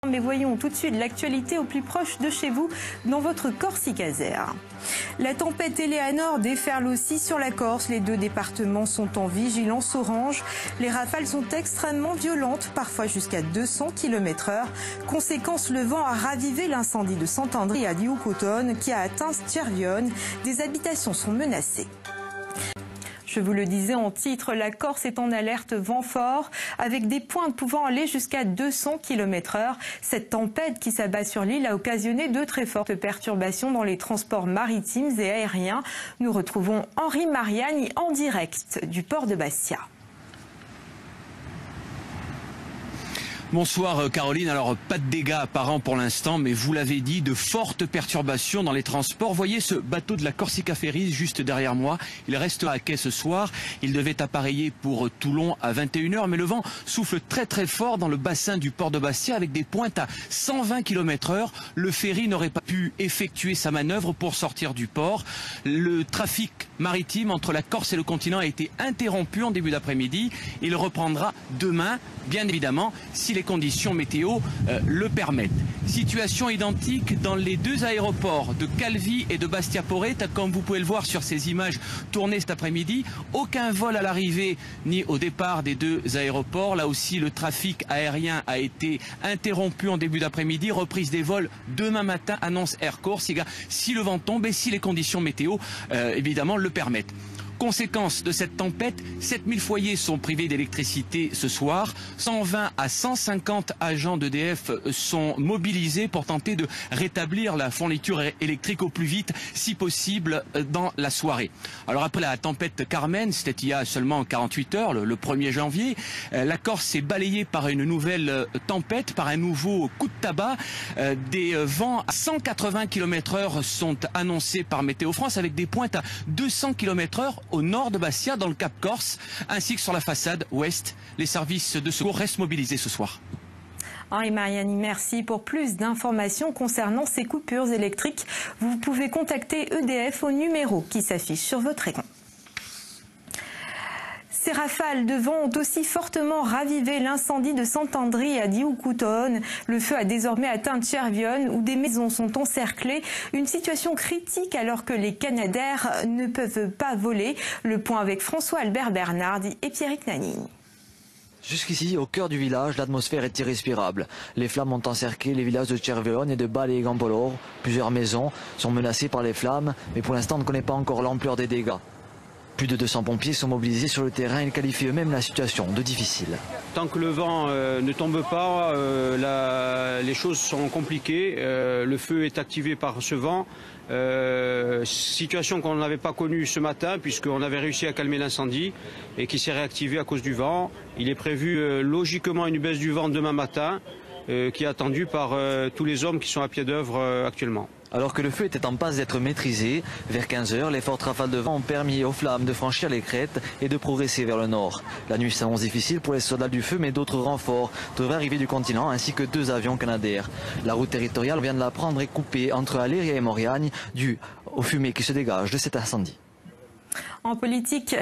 Mais voyons tout de suite l'actualité au plus proche de chez vous, dans votre Corsicaser. La tempête Eleanor déferle aussi sur la Corse. Les deux départements sont en vigilance orange. Les rafales sont extrêmement violentes, parfois jusqu'à 200 km/h. Conséquence, le vent a ravivé l'incendie de Sant'Andrea à Dioucoutone qui a atteint Cervione. Des habitations sont menacées. Je vous le disais en titre, la Corse est en alerte vent fort, avec des pointes pouvant aller jusqu'à 200 km/h. Cette tempête qui s'abat sur l'île a occasionné de très fortes perturbations dans les transports maritimes et aériens. Nous retrouvons Henri Mariani en direct du port de Bastia. Bonsoir Caroline, alors pas de dégâts apparents pour l'instant, mais vous l'avez dit, de fortes perturbations dans les transports. Voyez ce bateau de la Corsica Ferries juste derrière moi, il restera à quai ce soir. Il devait appareiller pour Toulon à 21 h, mais le vent souffle très très fort dans le bassin du port de Bastia avec des pointes à 120 km/h. Le ferry n'aurait pas pu effectuer sa manœuvre pour sortir du port. Le trafic maritime entre la Corse et le continent a été interrompu en début d'après-midi. Il reprendra demain, bien évidemment, si les conditions météo le permettent. Situation identique dans les deux aéroports de Calvi et de Bastia-Poretta, comme vous pouvez le voir sur ces images tournées cet après-midi. Aucun vol à l'arrivée ni au départ des deux aéroports. Là aussi, le trafic aérien a été interrompu en début d'après-midi. Reprise des vols demain matin, annonce Air Corsica, si le vent tombe et si les conditions météo, évidemment, le permettent. Conséquence de cette tempête, 7000 foyers sont privés d'électricité ce soir. 120 à 150 agents d'EDF sont mobilisés pour tenter de rétablir la fourniture électrique au plus vite, si possible, dans la soirée. Alors après la tempête Carmen, c'était il y a seulement 48 heures, le 1er janvier, la Corse est balayée par une nouvelle tempête, par un nouveau coup de tabac. Des vents à 180 km/h sont annoncés par Météo France avec des pointes à 200 km/h au nord de Bastia, dans le Cap Corse, ainsi que sur la façade ouest. Les services de secours restent mobilisés ce soir. Henri Mariani, merci. Pour plus d'informations concernant ces coupures électriques, vous pouvez contacter EDF au numéro qui s'affiche sur votre écran. Ces rafales de vent ont aussi fortement ravivé l'incendie de Sant'Andrea à Dioucoutone. Le feu a désormais atteint Cervione où des maisons sont encerclées. Une situation critique alors que les Canadair ne peuvent pas voler. Le point avec François-Albert Bernardi et Pierrick Nanini. Jusqu'ici, au cœur du village, l'atmosphère est irrespirable. Les flammes ont encerclé les villages de Cervione et de Balle et Gampoloro. Plusieurs maisons sont menacées par les flammes, mais pour l'instant on ne connaît pas encore l'ampleur des dégâts. Plus de 200 pompiers sont mobilisés sur le terrain. Ils qualifient eux-mêmes la situation de difficile. Tant que le vent ne tombe pas, les choses sont compliquées. Le feu est activé par ce vent. Situation qu'on n'avait pas connue ce matin puisqu'on avait réussi à calmer l'incendie et qui s'est réactivé à cause du vent. Il est prévu logiquement une baisse du vent demain matin qui est attendue par tous les hommes qui sont à pied d'œuvre actuellement. Alors que le feu était en passe d'être maîtrisé, vers 15 h, les fortes rafales de vent ont permis aux flammes de franchir les crêtes et de progresser vers le nord. La nuit s'annonce difficile pour les soldats du feu, mais d'autres renforts devraient arriver du continent ainsi que 2 avions Canadair. La route territoriale, on vient de l'apprendre, est coupée entre Aléria et Moriagne due aux fumées qui se dégagent de cet incendie. En politique,